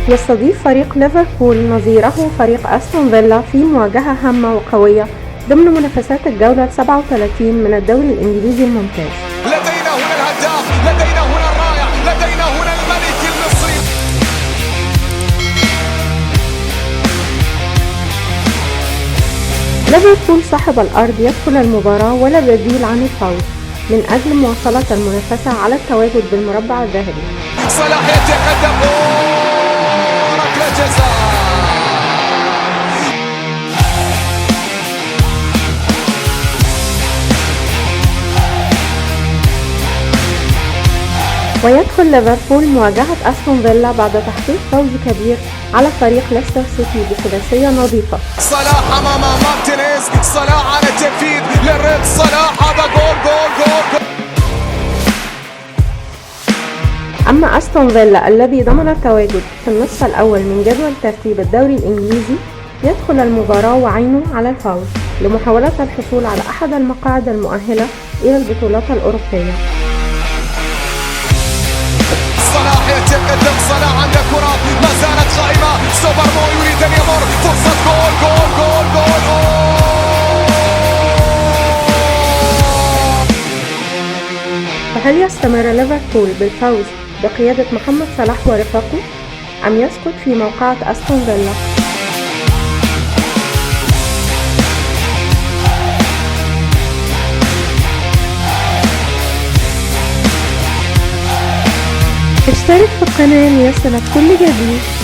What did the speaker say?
يستضيف فريق ليفربول نظيره فريق أستون فيلا في مواجهة هامة وقوية ضمن منافسات الجولة 37 من الدوري الإنجليزي الممتاز. لدينا هنا الهداف، لدينا هنا الرائع، لدينا هنا الملك المصري. ليفربول صاحب الأرض يدخل المباراة ولا بديل عن الفوز من أجل مواصلة المنافسة على التواجد بالمربع الذهبي. صلاح يتقدم، ركلة جزاء. ويدخل ليفربول مواجهة أستون فيلا بعد تحقيق فوز كبير على فريق ليستر سيتي بثلاثية نظيفة. صلاح أمام مارتينيز، صلاح على التنفيذ للرد، صلاح هذا جول جول جول. أما أستون فيلا الذي ضمن التواجد في النصف الأول من جدول ترتيب الدوري الإنجليزي يدخل المباراة وعينه على الفوز لمحاولة الحصول على أحد المقاعد المؤهلة إلى البطولات الأوروبية. صلاح يتقدم، صلاح عند كرة ما زالت قائمة، سوبرمو يريد أن يمر، فرصة جول جول جول جول. فهل يستمر ليفربول بالفوز بقيادة محمد صلاح ورفاقه أم يسقط في موقعة أستون فيلا؟ اشترك في القناة ليصلك كل جديد.